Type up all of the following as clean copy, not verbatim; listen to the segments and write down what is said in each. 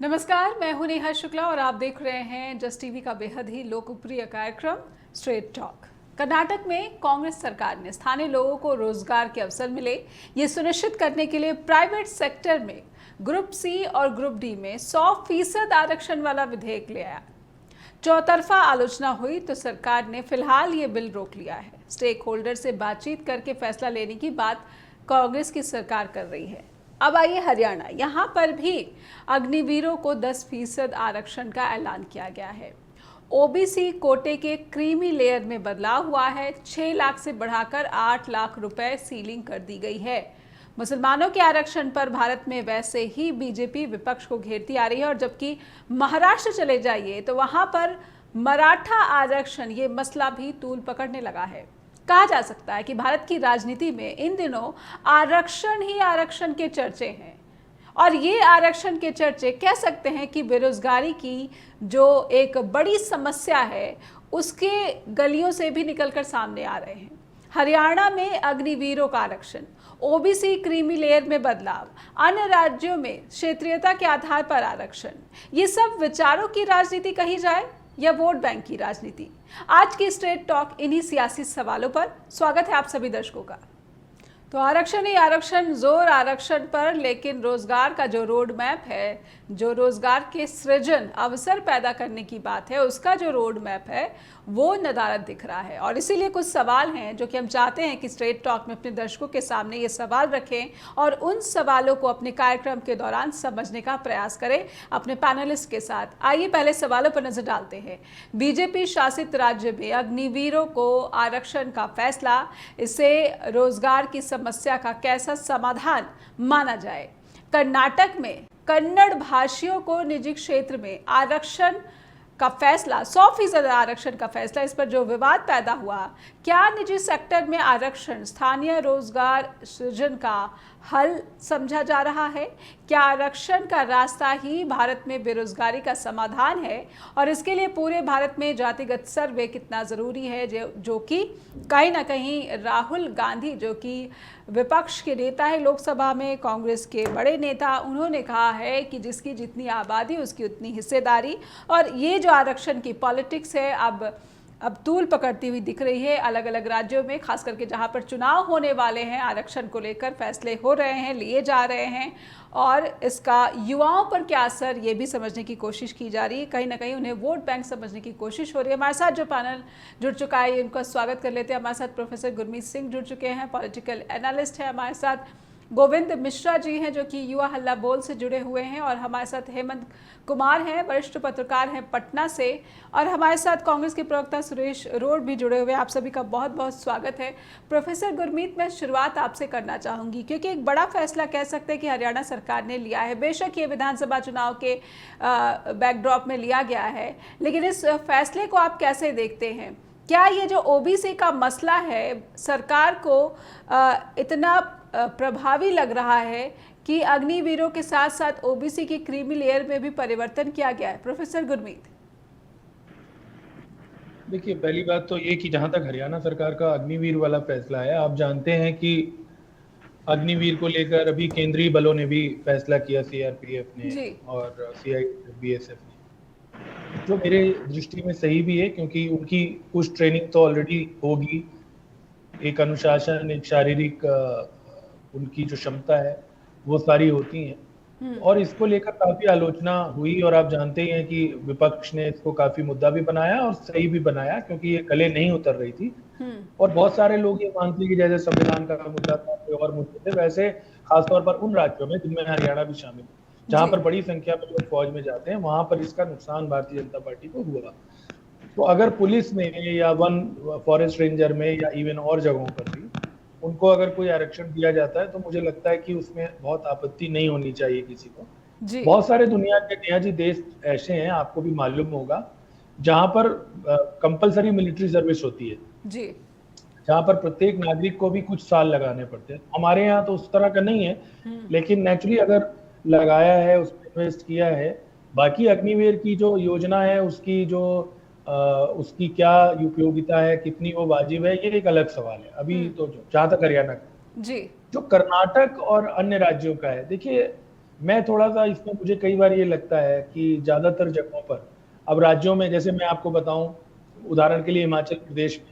नमस्कार, मैं हूं नेहा शुक्ला और आप देख रहे हैं जस्ट टीवी का बेहद ही लोकप्रिय कार्यक्रम स्ट्रेट टॉक। कर्नाटक में कांग्रेस सरकार ने स्थानीय लोगों को रोजगार के अवसर मिले, ये सुनिश्चित करने के लिए प्राइवेट सेक्टर में ग्रुप सी और ग्रुप डी में 100% आरक्षण वाला विधेयक ले आया। चौतरफा आलोचना हुई तो सरकार ने फिलहाल ये बिल रोक लिया है। स्टेक होल्डर से बातचीत करके फैसला लेने की बात कांग्रेस की सरकार कर रही है। अब आइए हरियाणा, यहाँ पर भी अग्निवीरों को 10% आरक्षण का ऐलान किया गया है। ओबीसी कोटे के क्रीमी लेयर में बदलाव हुआ है। 6 लाख से बढ़ाकर 8 लाख रुपए सीलिंग कर दी गई है। मुसलमानों के आरक्षण पर भारत में वैसे ही बीजेपी विपक्ष को घेरती आ रही है और जबकि महाराष्ट्र चले जाइए तो वहां पर मराठा आरक्षण ये मसला भी तूल पकड़ने लगा है। कहा जा सकता है कि भारत की राजनीति में इन दिनों आरक्षण ही आरक्षण के चर्चे हैं और ये आरक्षण के चर्चे कह सकते हैं कि बेरोजगारी की जो एक बड़ी समस्या है उसके गलियों से भी निकलकर सामने आ रहे हैं। हरियाणा में अग्निवीरों का आरक्षण, ओबीसी क्रीमी लेयर में बदलाव, अन्य राज्यों में क्षेत्रीयता के आधार पर आरक्षण, ये सब विचारों की राजनीति कही जाए या वोट बैंक की राजनीति। आज की स्ट्रेट टॉक इन्हीं सियासी सवालों पर। स्वागत है आप सभी दर्शकों का। तो आरक्षण ही आरक्षण, जोर आरक्षण पर, लेकिन रोजगार का जो रोड मैप है, जो रोजगार के सृजन अवसर पैदा करने की बात है, उसका जो रोड मैप है वो नदारद दिख रहा है। और इसीलिए कुछ सवाल हैं जो कि हम चाहते हैं कि स्ट्रेट टॉक में अपने दर्शकों के सामने ये सवाल रखें और उन सवालों को अपने कार्यक्रम के दौरान समझने का प्रयास करें अपने पैनलिस्ट के साथ। आइए पहले सवालों पर नजर डालते हैं। बीजेपी शासित राज्य में अग्निवीरों को आरक्षण का फैसला, इसे रोजगार की समस्या का कैसा समाधान माना जाए। कर्नाटक में कन्नड़ भाषियों को निजी क्षेत्र में आरक्षण का फैसला, 100% आरक्षण का फैसला, इस पर जो विवाद पैदा हुआ, क्या निजी सेक्टर में आरक्षण स्थानीय रोजगार सृजन का हल समझा जा रहा है? क्या आरक्षण का रास्ता ही भारत में बेरोजगारी का समाधान है? और इसके लिए पूरे भारत में जातिगत सर्वे कितना ज़रूरी है, जो कि कहीं ना कहीं राहुल गांधी, जो कि विपक्ष के नेता है लोकसभा में, कांग्रेस के बड़े नेता, उन्होंने कहा है कि जिसकी जितनी आबादी उसकी उतनी हिस्सेदारी। और ये जो आरक्षण की पॉलिटिक्स है अब तूल पकड़ती हुई दिख रही है अलग अलग राज्यों में, खास करके जहां पर चुनाव होने वाले हैं। आरक्षण को लेकर फैसले हो रहे हैं, लिए जा रहे हैं और इसका युवाओं पर क्या असर, ये भी समझने की कोशिश की जा रही है। कहीं ना कहीं उन्हें वोट बैंक समझने की कोशिश हो रही है। हमारे साथ जो पैनल जुड़ चुका है उनका स्वागत कर लेते हैं। हमारे साथ प्रोफेसर गुरमीत सिंह जुड़ चुके हैं, पॉलिटिकल एनालिस्ट है। हमारे साथ गोविंद मिश्रा जी हैं जो कि युवा हल्ला बोल से जुड़े हुए हैं और हमारे साथ हेमंत कुमार हैं, वरिष्ठ पत्रकार हैं पटना से। और हमारे साथ कांग्रेस के प्रवक्ता सुरेश रोड भी जुड़े हुए हैं। आप सभी का बहुत बहुत स्वागत है। प्रोफेसर गुरमीत, मैं शुरुआत आपसे करना चाहूँगी क्योंकि एक बड़ा फैसला कह सकते हैं कि हरियाणा सरकार ने लिया है। बेशक ये विधानसभा चुनाव के बैकड्रॉप में लिया गया है, लेकिन इस फैसले को आप कैसे देखते हैं? क्या ये जो ओबीसी का मसला है सरकार को इतना प्रभावी लग रहा है कि अग्निवीरों के साथ साथ ओबीसी की क्रीमी लेयर में भी परिवर्तन किया गया है? प्रोफेसर गुरमीत। देखिए, पहली बात तो ये कि जहां तक हरियाणा सरकार का अग्निवीर वाला फैसला है, आप जानते हैं कि अग्निवीर को लेकर अभी केंद्रीय बलों ने भी फैसला किया, सीआरपीएफ ने और सीआईबीएसएफ ने, जो मेरे दृष्टि में सही भी है क्योंकि उनकी कुछ ट्रेनिंग तो ऑलरेडी होगी। एक अनुशासन, एक शारीरिक उनकी जो क्षमता है वो सारी होती हैं। और इसको लेकर काफी आलोचना हुई और आप जानते ही हैं कि विपक्ष ने इसको काफी मुद्दा भी बनाया और सही भी बनाया क्योंकि ये गले नहीं उतर रही थी। और बहुत सारे लोग ये मानते हैं कि जैसे संविधान का मुद्दा था, कोई और मुद्दे थे, वैसे खासतौर पर उन राज्यों में जिनमें हरियाणा भी शामिल, जहां पर बड़ी संख्या में लोग फौज में जाते हैं, वहां पर इसका नुकसान भारतीय जनता पार्टी को हुआ। तो अगर पुलिस में या वन फॉरेस्ट रेंजर में या इवन और जगहों पर भी उनको अगर कोई आरक्षण दिया जाता है तो मुझे लगता है कि उसमें बहुत आपत्ति नहीं होनी चाहिए किसी को। बहुत सारे दुनिया के नेहा जी देश ऐसे हैं, आपको भी मालूम होगा, जहां पर कंपलसरी मिलिट्री सर्विस होती है जी, जहां पर प्रत्येक नागरिक को भी कुछ साल लगाने पड़ते हैं। हमारे यहाँ तो उस तरह का नहीं है, लेकिन नेचुरली अगर लगाया है, उसमें इन्वेस्ट किया है। बाकी अग्निवीर की जो योजना है उसकी क्या उपयोगिता है, कितनी वो वाजिब है, ये एक अलग सवाल है। अभी तो जहां तक हरियाणा का जी, जो कर्नाटक और अन्य राज्यों का है, देखिए मैं थोड़ा सा इसमें, मुझे कई बार ये लगता है कि ज्यादातर जगहों पर अब राज्यों में, जैसे मैं आपको बताऊं, उदाहरण के लिए हिमाचल प्रदेश में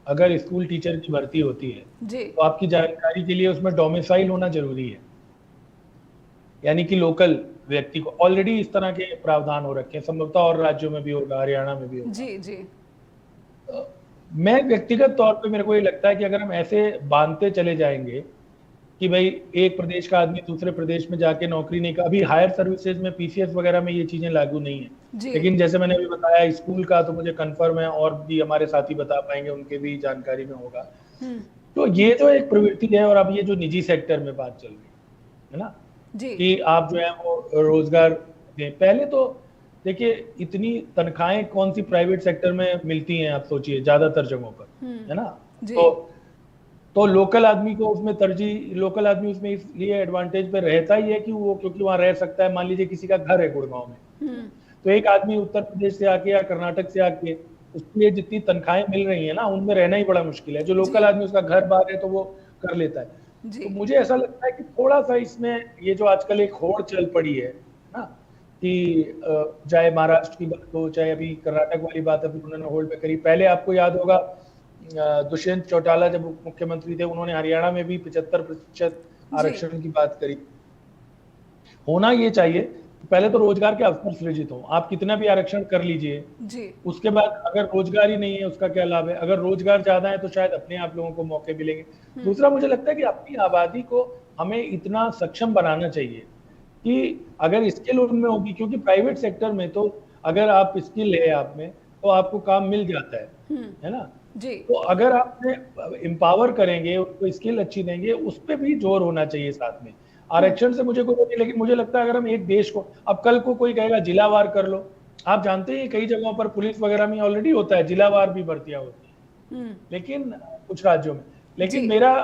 अगर स्कूल टीचर की भर्ती होती है तो आपकी जानकारी के लिए उसमें डोमिसाइल होना जरूरी है, यानी कि लोकल व्यक्ति को। ऑलरेडी इस तरह के प्रावधान हो रखे हैं, संभवतः और राज्यों में भी होगा, हरियाणा में भी होगा। जी जी। मैं व्यक्तिगत तौर पे, मेरे को ये लगता है कि अगर हम ऐसे बांधते चले जाएंगे कि भाई एक प्रदेश का आदमी दूसरे प्रदेश में जाके नौकरी नहीं कर, अभी हायर सर्विसेज में पीसीएस वगैरह में ये चीजें लागू नहीं है, लेकिन जैसे मैंने अभी बताया स्कूल का तो मुझे कंफर्म है, और भी हमारे साथी बता पाएंगे, उनके भी जानकारी में होगा। तो ये तो एक प्रवृत्ति है। और अब ये जो निजी सेक्टर में बात चल रही है ना, कि आप जो है वो रोजगार दें, पहले तो देखिए इतनी तनख्वाहें कौन सी प्राइवेट सेक्टर में मिलती हैं, आप सोचिए ज्यादातर जगहों पर, है ना। तो लोकल आदमी को उसमें तरजीह, लोकल आदमी उसमें इसलिए एडवांटेज पे रहता ही है कि वो, क्योंकि वहां रह सकता है। मान लीजिए किसी का घर है गुड़गांव में, तो एक आदमी उत्तर प्रदेश से आके या कर्नाटक से आके, उसके लिए जितनी तनख्वाहें मिल रही है ना, उनमें रहना ही बड़ा मुश्किल है। जो लोकल आदमी, उसका घर बाहर है तो वो कर लेता है। तो मुझे ऐसा लगता है कि थोड़ा सा इसमें ये जो आजकल एक होड़ चल पड़ी है ना, कि चाहे महाराष्ट्र की बात हो, चाहे अभी कर्नाटक वाली बात अभी उन्होंने होल्ड पे करी। पहले आपको याद होगा दुष्यंत चौटाला जब मुख्यमंत्री थे, उन्होंने हरियाणा में भी 75% आरक्षण की बात करी। होना ये चाहिए, पहले तो रोजगार के अवसर सृजित हो। आप कितना भी आरक्षण कर लीजिए, उसके बाद अगर रोजगार ही नहीं है उसका क्या लाभ है। अगर रोजगार ज्यादा है तो शायद अपने आप लोगों को मौके मिलेंगे। दूसरा, मुझे लगता है कि अपनी आबादी को हमें इतना सक्षम बनाना चाहिए कि अगर स्किल उनमें होगी, क्योंकि प्राइवेट सेक्टर में तो अगर आप स्किल है आप में तो आपको काम मिल जाता है ना। तो अगर आपने एम्पावर करेंगे, उसको स्किल अच्छी देंगे, उस पर भी जोर होना चाहिए साथ में। आरक्षण से मुझे कोई नहीं, लेकिन मुझे लगता है अगर हम एक देश को, अब कल को कोई कहेगा जिलावार कर लो, आप जानते हैं कई जगहों पर पुलिस वगैरह में ऑलरेडी होता है, जिलावार भी भर्तियां होती है, लेकिन कुछ राज्यों में। लेकिन मेरा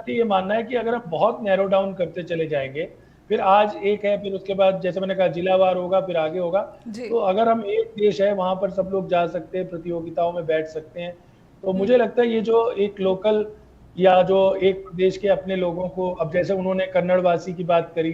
ये मानना है कि अगर हम बहुत नैरो डाउन करते चले जाएंगे, फिर आज एक है, फिर उसके बाद जैसे मैंने कहा जिलावार होगा, फिर आगे होगा। तो अगर हम एक देश है, वहां पर सब लोग जा सकते हैं, प्रतियोगिताओं में बैठ सकते हैं, तो मुझे लगता है ये जो एक लोकल या जो एक प्रदेश के अपने लोगों को, अब जैसे उन्होंने कन्नड़वासी की बात करी,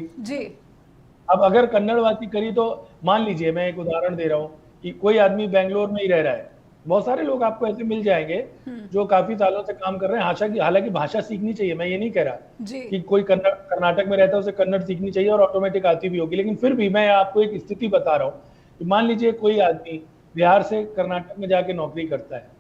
अब अगर कन्नड़वासी करी तो मान लीजिए, मैं एक उदाहरण दे रहा हूँ कि कोई आदमी बेंगलोर में ही रह रहा है, बहुत सारे लोग आपको ऐसे मिल जाएंगे जो काफी सालों से काम कर रहे हैं। हालांकि भाषा सीखनी चाहिए, मैं ये नहीं कह रहा कि कोई कर्नाटक में रहता है उसे कन्नड़ सीखनी चाहिए और ऑटोमेटिक आती भी होगी, लेकिन फिर भी मैं आपको एक स्थिति बता रहा हूँ कि मान लीजिए कोई आदमी बिहार से कर्नाटक में जाके नौकरी करता है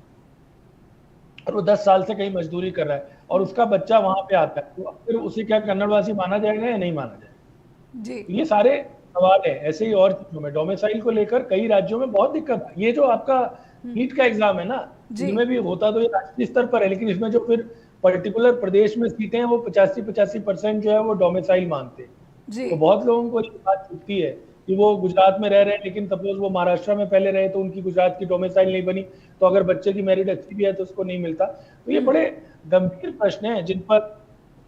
और वो 10 साल से कहीं मजदूरी कर रहा है और उसका बच्चा वहां पे आता है, तो फिर उसे क्या कन्नड़वासी माना जाएगा या नहीं माना जाएगा। तो ये सारे सवाल है। ऐसे ही और चीजों में, डोमिसाइल को लेकर कई राज्यों में बहुत दिक्कत है। ये जो आपका नीट का एग्जाम है ना, जिसमें भी होता तो ये राष्ट्रीय स्तर पर है, लेकिन इसमें जो फिर पर्टिकुलर प्रदेश में सीटें हैं वो 85% जो है वो डोमिसाइल मांगते हैं। तो बहुत लोगों को ये बात छूटती है कि वो गुजरात में रह रहे हैं, लेकिन सपोज वो महाराष्ट्र में पहले रहे तो उनकी गुजरात की डोमिसाइल नहीं बनी, तो अगर बच्चे की मेरिट अच्छी भी है तो उसको नहीं मिलता। तो ये बड़े गंभीर प्रश्न हैं जिन पर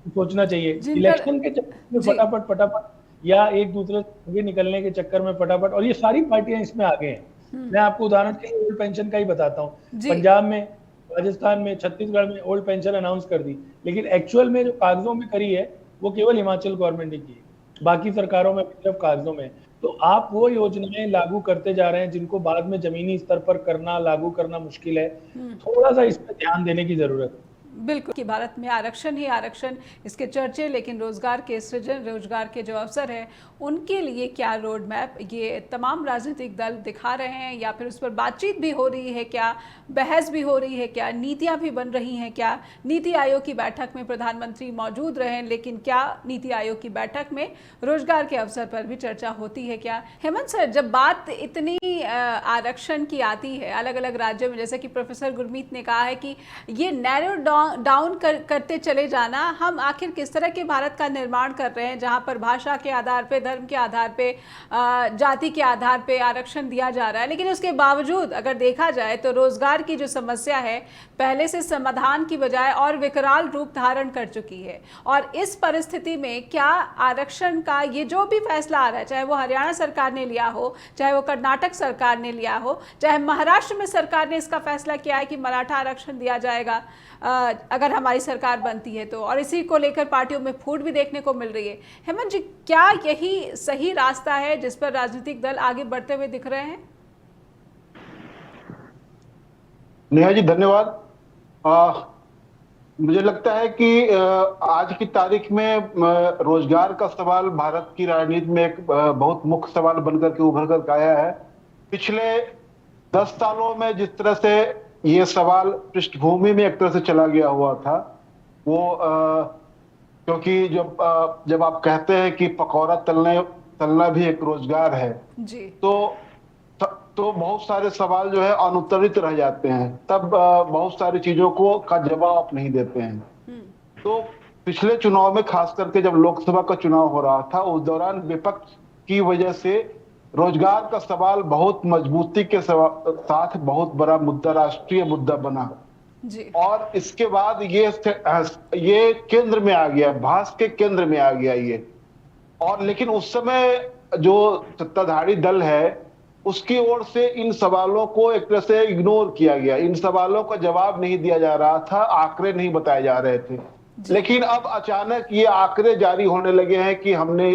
सोचना चाहिए। इलेक्शन के चक्कर में फटाफट या एक दूसरे से निकलने के चक्कर में फटाफट, और ये सारी पार्टियां इसमें आगे हैं। मैं आपको उदाहरण के लिए ओल्ड पेंशन का ही बताता हूँ। पंजाब में, राजस्थान में, छत्तीसगढ़ में ओल्ड पेंशन अनाउंस कर दी, लेकिन एक्चुअल में जो कागजों में करी है वो केवल हिमाचल गवर्नमेंट ने की, बाकी सरकारों में सिर्फ कागजों में। तो आप वो योजनाएं लागू करते जा रहे हैं जिनको बाद में जमीनी स्तर पर करना, लागू करना मुश्किल है। थोड़ा सा इस पर ध्यान देने की जरूरत है। बिल्कुल कि भारत में आरक्षण ही आरक्षण, इसके चर्चे, लेकिन रोजगार के सृजन, रोजगार के जो अवसर है उनके लिए क्या रोड मैप ये तमाम राजनीतिक दल दिखा रहे हैं, या फिर उस पर बातचीत भी हो रही है क्या, बहस भी हो रही है क्या, नीतियां भी बन रही हैं क्या। नीति आयोग की बैठक में प्रधानमंत्री मौजूद रहे, लेकिन क्या नीति आयोग की बैठक में रोजगार के अवसर पर भी चर्चा होती है क्या। हेमंत सर, जब बात इतनी आरक्षण की आती है अलग अलग राज्यों में, जैसे कि प्रोफेसर गुरमीत ने कहा है कि ये नैरो डाउन करते चले जाना, हम आखिर किस तरह के भारत का निर्माण कर रहे हैं जहां पर भाषा के आधार पे, धर्म के आधार पे, जाति के आधार पे आरक्षण दिया जा रहा है, लेकिन उसके बावजूद अगर देखा जाए तो रोजगार की जो समस्या है पहले से समाधान की बजाय और विकराल रूप धारण कर चुकी है। और इस परिस्थिति में क्या आरक्षण का ये जो भी फैसला आ रहा है, चाहे वो हरियाणा सरकार ने लिया हो, चाहे वो कर्नाटक सरकार ने लिया हो, चाहे महाराष्ट्र में सरकार ने इसका फैसला किया है कि मराठा आरक्षण दिया जाएगा, अगर हमारी सरकार बनती है तो, और इसी को लेकर पार्टियों में फूट भी देखने को मिल रही है। हेमंत जी, क्या यही सही रास्ता है जिस पर राजनीतिक दल आगे बढ़ते हुए दिख रहे हैं? नेहा जी धन्यवाद। मुझे लगता है कि आज की तारीख में रोजगार का सवाल भारत की राजनीति में एक बहुत मुख्य सवाल बनकर के उभर कर आया है। पिछले 10 सालों में जिस तरह से ये सवाल पृष्ठभूमि में एक तरह से चला गया हुआ था, वो क्योंकि जब आप कहते हैं कि पकौड़ा तलना भी एक रोजगार है जी, तो बहुत सारे सवाल जो है अनुत्तरित रह जाते हैं, तब बहुत सारी चीजों का जवाब आप नहीं देते हैं। तो पिछले चुनाव में खास करके जब लोकसभा का चुनाव हो रहा था, उस दौरान विपक्ष की वजह से रोजगार का सवाल बहुत मजबूती के साथ बहुत बड़ा मुद्दा, राष्ट्रीय मुद्दा बना जी। और इसके बाद ये केंद्र में आ गया, बहस के केंद्र में आ गया ये। और लेकिन उस समय जो सत्ताधारी दल है उसकी ओर से इन सवालों को एक तरह से इग्नोर किया गया, इन सवालों का जवाब नहीं दिया जा रहा था, आंकड़े नहीं बताए जा रहे थे। लेकिन अब अचानक ये आंकड़े जारी होने लगे हैं कि हमने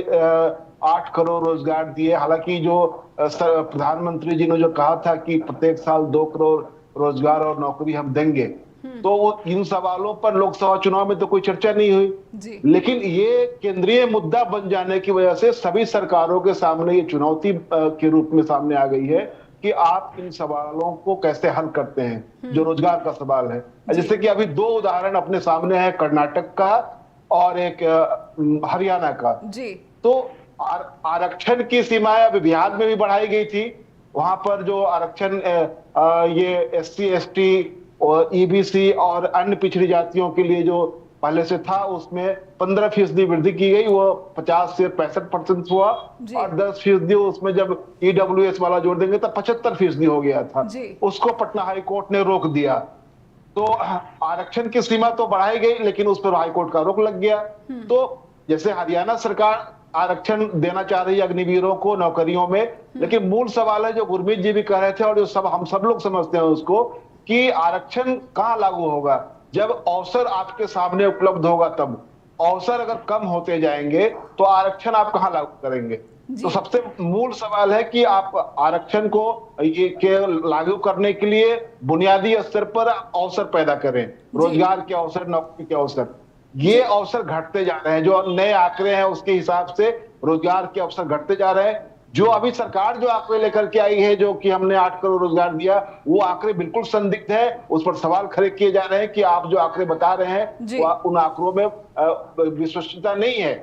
8 करोड़ रोजगार दिए। हालांकि जो प्रधानमंत्री जी ने जो कहा था कि प्रत्येक साल 2 करोड़ रोजगार और नौकरी हम देंगे, तो इन सवालों पर लोकसभा चुनाव में तो कोई चर्चा नहीं हुई। लेकिन ये केंद्रीय मुद्दा बन जाने की वजह से सभी सरकारों के सामने ये चुनौती के रूप में सामने आ गई है कि आप इन सवालों को कैसे हल करते हैं, जो रोजगार का सवाल है। जैसे कि अभी 2 उदाहरण अपने सामने है, कर्नाटक का और एक हरियाणा का। तो आरक्षण की सीमाएं अभी बिहार में भी बढ़ाई गई थी। वहां पर जो आरक्षण ये SC ST और EBC और अन्य पिछड़ी जातियों के लिए जो पहले से था, उसमें 15% वृद्धि की गई, वो 50 से 65% हुआ और 10% उसमें जब EWS वाला जोड़ देंगे तो 75% हो गया था। उसको पटना हाई कोर्ट ने रोक दिया। तो आरक्षण की सीमा तो बढ़ाई गई, लेकिन उस पर हाई कोर्ट का रोक लग गया। तो जैसे हरियाणा सरकार आरक्षण देना चाह रही है अग्निवीरों को नौकरियों में, लेकिन मूल सवाल है जो गुरमीत जी भी कह रहे थे और जो हम सब लोग समझते हैं उसको, कि आरक्षण कहां लागू होगा जब अवसर आपके सामने उपलब्ध होगा। तब अवसर अगर कम होते जाएंगे तो आरक्षण आप कहां लागू करेंगे। तो सबसे मूल सवाल है कि आप आरक्षण को लागू करने के लिए बुनियादी स्तर पर अवसर पैदा करें, रोजगार के अवसर, नौकरी के अवसर। ये अवसर घटते जा रहे हैं, जो नए आंकड़े हैं उसके हिसाब से रोजगार के अवसर घटते जा रहे हैं। जो अभी सरकार जो आंकड़े लेकर के आई है, जो कि हमने 8 करोड़ रोजगार दिया, वो आंकड़े बिल्कुल संदिग्ध है। उस पर सवाल खड़े किए जा रहे हैं कि आप जो आंकड़े बता रहे हैं उन आंकड़ों में विश्वसनीयता नहीं है।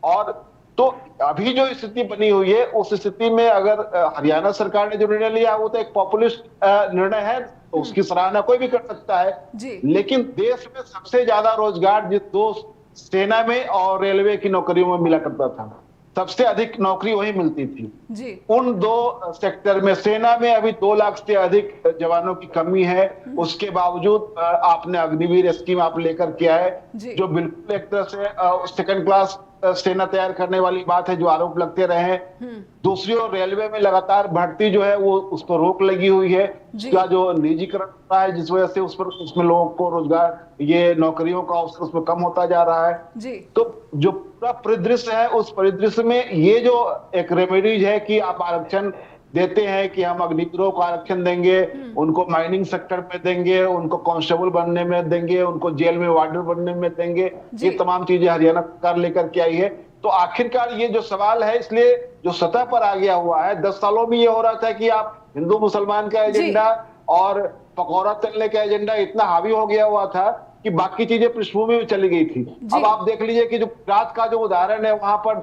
और तो अभी जो स्थिति बनी हुई है, उस स्थिति में अगर हरियाणा सरकार ने जो निर्णय लिया वो तो एक पॉपुलिस्ट निर्णय है, तो उसकी सराहना कोई भी कर सकता है। लेकिन देश में सबसे ज्यादा रोजगार जिस 2 सेना में और रेलवे की नौकरियों में मिला करता था, सबसे अधिक नौकरी वही मिलती थी। उन 2 सेक्टर में सेना में अभी 2 लाख से अधिक जवानों की कमी है। उसके बावजूद आपने अग्निवीर स्कीम आप लेकर के आए, जो बिल्कुल एक तरह से सेकंड क्लास सेना तैयार करने वाली बात है, जो आरोप लगते रहे हैं। दूसरी ओर रेलवे में लगातार भर्ती जो है वो उस पर रोक लगी हुई है, उसका जो निजीकरण हो रहा है, जिस वजह से उसमें लोगों को रोजगार, ये नौकरियों का अवसर उसमें कम होता जा रहा है। तो जो पूरा परिदृश्य है, उस परिदृश्य में ये जो एक रेमेडीज है कि आप आरक्षण देते हैं कि हम अग्निवीरों को आरक्षण देंगे, उनको माइनिंग सेक्टर में देंगे, उनको कांस्टेबल बनने में देंगे, उनको जेल में वार्डन बनने में देंगे, ये तमाम चीजें हरियाणा सरकार लेकर के आई है। तो आखिरकार ये जो सवाल है, इसलिए जो सतह पर आ गया हुआ है, 10 सालों में ये हो रहा था कि आप हिंदू मुसलमान का एजेंडा और पकौड़ा तलने का एजेंडा इतना हावी हो गया हुआ था कि बाकी चीजें पृष्ठभूमि में चली गई थी। अब आप देख लीजिए कि जो गुजरात का जो उदाहरण है, वहां पर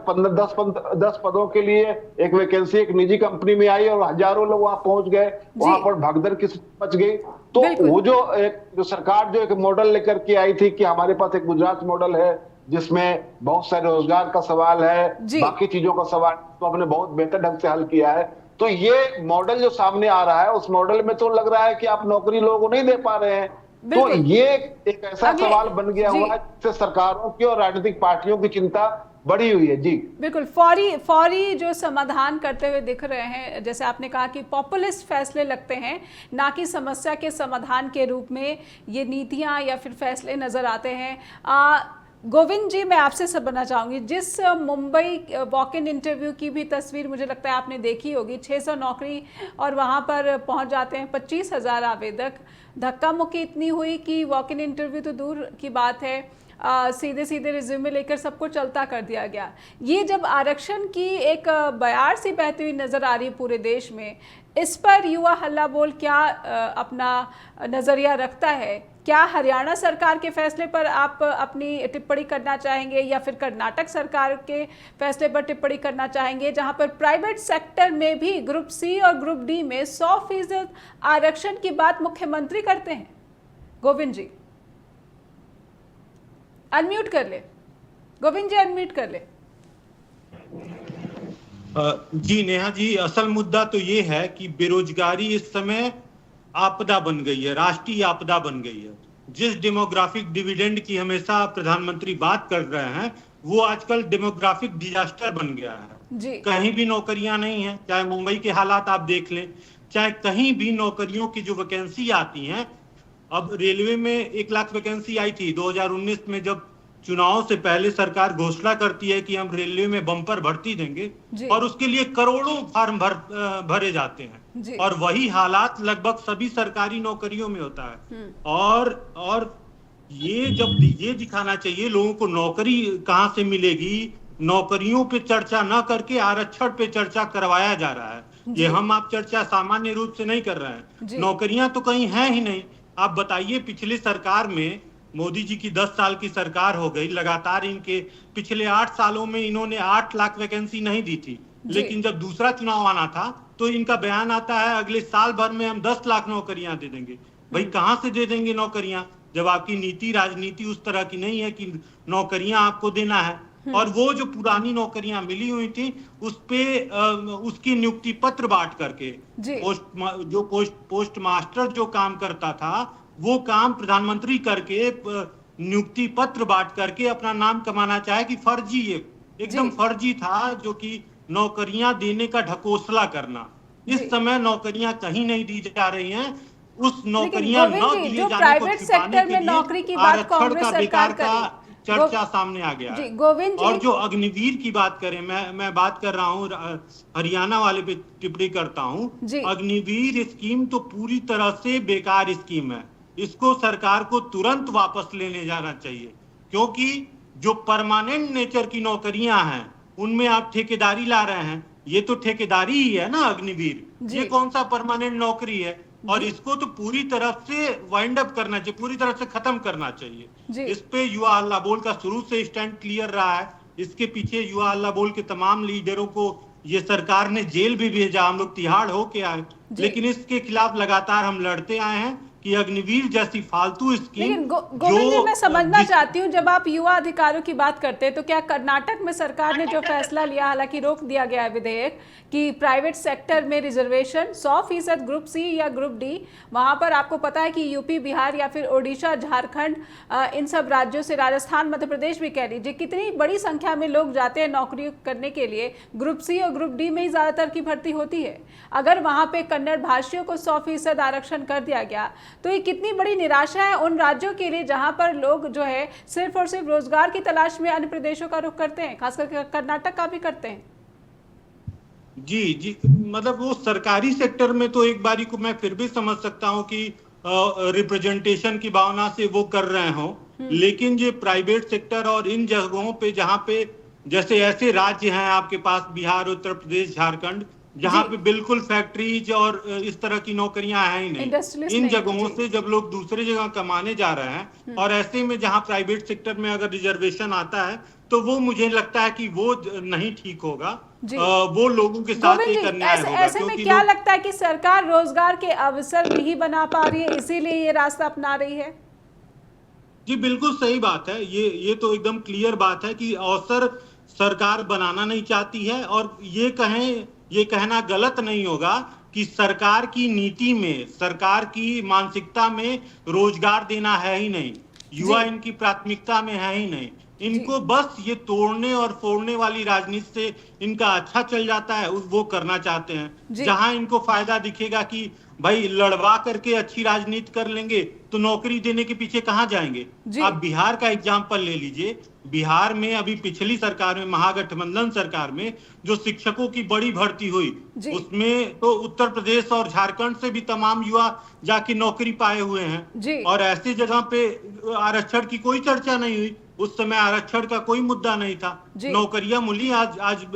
10 पदों के लिए एक वैकेंसी एक निजी कंपनी में आई और हजारों लोग वहां पहुंच गए, वहां पर भगदड़ की मच गई। तो वो जो सरकार जो एक मॉडल लेकर के आई थी कि हमारे पास एक गुजरात मॉडल है जिसमें बहुत सारे रोजगार का सवाल है, बाकी चीजों का सवाल, तो हमने बहुत बेहतर ढंग से हल किया है। तो ये मॉडल जो सामने आ रहा है, उस मॉडल में तो लग रहा है कि आप नौकरी लोगों को नहीं दे पा रहे हैं। तो ये एक ऐसा सवाल बन गया हुआ है जिससे सरकारों की और राजनीतिक पार्टियों की चिंता बढ़ी हुई है। जी बिल्कुल, फौरी जो समाधान करते हुए दिख रहे हैं। जैसे आपने कहा कि पॉपुलिस्ट फैसले लगते हैं, ना कि समस्या के समाधान के रूप में ये नीतियां या फिर फैसले नजर आते हैं। गोविंद जी, मैं आपसे समझना चाहूँगी, जिस मुंबई वॉक इन इंटरव्यू की भी तस्वीर मुझे लगता है आपने देखी होगी, 600 नौकरी और वहाँ पर पहुँच जाते हैं 25,000 आवेदक। धक्का मुक्की इतनी हुई कि वॉक इन इंटरव्यू तो दूर की बात है, सीधे सीधे रिज्यूमे लेकर सबको चलता कर दिया गया। ये जब आरक्षण की एक बयार सी बहती हुई नज़र आ रही पूरे देश में, इस पर युवा हल्ला बोल क्या अपना नज़रिया रखता है? क्या हरियाणा सरकार के फैसले पर आप अपनी टिप्पणी करना चाहेंगे या फिर कर्नाटक सरकार के फैसले पर टिप्पणी करना चाहेंगे, जहां पर प्राइवेट सेक्टर में भी ग्रुप सी और ग्रुप डी में 100% आरक्षण की बात मुख्यमंत्री करते हैं? गोविंद जी अनम्यूट कर ले। गोविंद जी अनम्यूट कर ले। जी नेहा जी, असल मुद्दा तो ये है कि बेरोजगारी इस समय आपदा बन गई है, राष्ट्रीय आपदा बन गई है। जिस डेमोग्राफिक डिविडेंड की हमेशा प्रधानमंत्री बात कर रहे हैं, वो आजकल डेमोग्राफिक डिजास्टर बन गया है जी। कहीं भी नौकरियां नहीं है, चाहे मुंबई के हालात आप देख लें, चाहे कहीं भी नौकरियों की जो वैकेंसी आती हैं। अब रेलवे में 1 लाख वैकेंसी आई थी 2019 में, जब चुनाव से पहले सरकार घोषणा करती है कि हम रेलवे में बम्पर भर्ती देंगे और उसके लिए करोड़ों फॉर्म भरे जाते हैं, और वही हालात लगभग सभी सरकारी नौकरियों में होता है। और ये जब ये दिखाना चाहिए लोगों को नौकरी कहां से मिलेगी, नौकरियों पे चर्चा न करके आरक्षण पे चर्चा करवाया जा रहा है। ये हम आप चर्चा सामान्य रूप से नहीं कर रहे हैं, नौकरियां तो कहीं हैं ही नहीं। आप बताइए, पिछली सरकार में मोदी जी की 10 साल की सरकार हो गई, लगातार इनके पिछले 8 सालों में इन्होंने 8 लाख वैकेंसी नहीं दी थी, लेकिन जब दूसरा चुनाव आना था तो इनका बयान आता है अगले साल भर में हम 10 लाख नौकरियां दे देंगे। भाई कहां से दे देंगे नौकरियां, जब आपकी नीति राजनीति उस तरह की नहीं है कि नौकरियां आपको देना है। और वो जो पुरानी नौकरियां मिली हुई थी उस पे उसकी नियुक्ति पत्र बांट करके पोस्ट मास्टर जो काम करता था वो काम प्रधानमंत्री करके नियुक्ति पत्र बांट करके अपना नाम कमाना चाहे कि फर्जी, एकदम फर्जी था, जो कि नौकरियां देने का ढकोसला करना। इस समय नौकरियां कहीं नहीं दी जा रही हैं। उस नौकरियां न दिए जाने को छिपाने के लिए आरक्षण का बेकार का चर्चा सामने आ गया है। गोविंद जी, और जो अग्निवीर की बात करें, मैं बात कर रहा हूँ हरियाणा वाले पे टिप्पणी करता हूँ। अग्निवीर स्कीम तो पूरी तरह से बेकार स्कीम है, इसको सरकार को तुरंत वापस लेने जाना चाहिए, क्योंकि जो परमानेंट नेचर की नौकरियां हैं उनमें आप ठेकेदारी ला रहे हैं। ये तो ठेकेदारी ही है ना अग्निवीर, ये कौन सा परमानेंट नौकरी है? और इसको तो पूरी तरह से वाइंड अप करना चाहिए, पूरी तरह से खत्म करना चाहिए। इस पे युवा हल्ला बोल का शुरू से स्टैंड क्लियर रहा है। इसके पीछे युवा हल्ला बोल के तमाम लीडरों को ये सरकार ने जेल भी भेजा, हम लोग तिहाड़ होके आए, लेकिन इसके खिलाफ लगातार हम लड़ते आए हैं कि अग्निवीर जैसी फालतू स्कीम। गोविंद जी, मैं समझना चाहती हूँ, जब आप युवा अधिकारों की बात करते हैं तो क्या कर्नाटक में सरकार ने जो फैसला लिया, हालांकि रोक दिया गया है विधेयक, कि प्राइवेट सेक्टर में रिजर्वेशन 100% ग्रुप सी या ग्रुप डी, वहां पर आपको पता है कि यूपी, बिहार या फिर ओडिशा, झारखंड, इन सब राज्यों से, राजस्थान, मध्य प्रदेश भी कह लीजिए, कितनी बड़ी संख्या में लोग जाते हैं नौकरी करने के लिए, ग्रुप सी और ग्रुप डी में ही ज्यादातर की भर्ती होती है। अगर वहां पे कन्नड़ भाषियों को 100% आरक्षण कर दिया गया तो ये कितनी बड़ी निराशा है उन राज्यों के लिए जहां पर लोग जो है सिर्फ और सिर्फ रोजगार की तलाश में अन्य प्रदेशों का रुख करते हैं, खासकर कर्नाटक का भी करते हैं। जी, मतलब वो सरकारी सेक्टर में तो एक बारी को मैं फिर भी समझ सकता हूं कि रिप्रेजेंटेशन की भावना से वो कर रहे हो, लेकिन जो प्राइवेट सेक्टर और इन जगहों पे जहां पे जैसे ऐसे राज्य हैं आपके पास, बिहार, उत्तर प्रदेश, झारखंड, जहाँ पे बिल्कुल फैक्ट्रीज और इस तरह की नौकरियां हैं ही नहीं, इन जगहों से जब लोग दूसरे जगह कमाने जा रहे हैं, और ऐसे में जहाँ प्राइवेट सेक्टर में अगर रिजर्वेशन आता है तो वो मुझे लगता है कि वो नहीं ठीक होगा, वो लोगों के साथ ये अन्याय होगा। ऐसे में क्या लगता है कि सरकार रोजगार के अवसर नहीं बना पा रही है, इसीलिए ये रास्ता अपना रही है? जी बिल्कुल सही बात है, ये तो एकदम क्लियर बात है कि अवसर सरकार बनाना नहीं चाहती है। और ये कहना गलत नहीं होगा कि सरकार की नीति में, सरकार की मानसिकता में रोजगार देना है ही नहीं, युवा इनकी प्राथमिकता में है ही नहीं। इनको बस ये तोड़ने और फोड़ने वाली राजनीति से इनका अच्छा चल जाता है, वो करना चाहते हैं। जहां इनको फायदा दिखेगा कि भाई लड़वा करके अच्छी राजनीति कर लेंगे तो नौकरी देने के पीछे कहां जाएंगे। आप बिहार का एग्जाम्पल ले लीजिए। बिहार में अभी पिछली सरकार में, महागठबंधन सरकार में जो शिक्षकों की बड़ी भर्ती हुई, उसमें तो उत्तर प्रदेश और झारखंड से भी तमाम युवा जाके नौकरी पाए हुए हैं। और ऐसी जगह पे आरक्षण की कोई चर्चा नहीं हुई। उस समय आरक्षण का कोई मुद्दा नहीं था, नौकरियां मिली। आज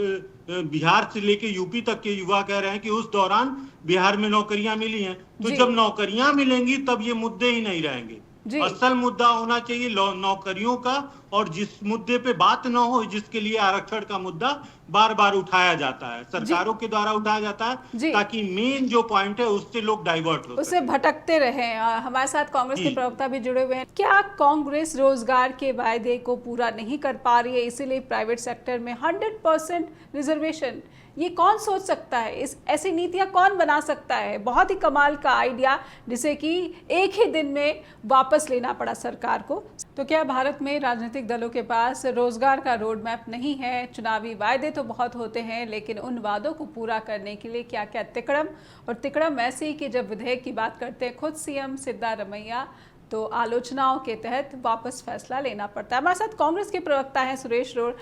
बिहार से लेके यूपी तक के युवा कह रहे हैं कि उस दौरान बिहार में नौकरियां मिली हैं। तो जब नौकरियां मिलेंगी तब ये मुद्दे ही नहीं रहेंगे। असल मुद्दा होना चाहिए नौकरियों का, और जिस मुद्दे पे बात ना हो, जिसके लिए आरक्षण का मुद्दा बार बार उठाया जाता है, सरकारों के द्वारा उठाया जाता है, ताकि मेन जो पॉइंट है उससे लोग डाइवर्ट हो, उससे भटकते रहे। हमारे साथ कांग्रेस के प्रवक्ता भी जुड़े हुए हैं। क्या कांग्रेस रोजगार के वायदे को पूरा नहीं कर पा रही है, इसीलिए प्राइवेट सेक्टर में 100% रिजर्वेशन, ये कौन सोच सकता है? इस ऐसी नीतियां कौन बना सकता है? बहुत ही कमाल का आइडिया, जिसे कि एक ही दिन में वापस लेना पड़ा सरकार को। तो क्या भारत में राजनीतिक दलों के पास रोजगार का रोड मैप नहीं है? चुनावी वायदे तो बहुत होते हैं, लेकिन उन वादों को पूरा करने के लिए क्या क्या तिकड़म, और तिकड़म ऐसी कि जब विधेयक की बात करते हैं खुद सीएम सिद्धारमैया, तो आलोचनाओं के तहत वापस फैसला लेना पड़ता है। हमारे साथ कांग्रेस के प्रवक्ता हैं सुरेश रोड।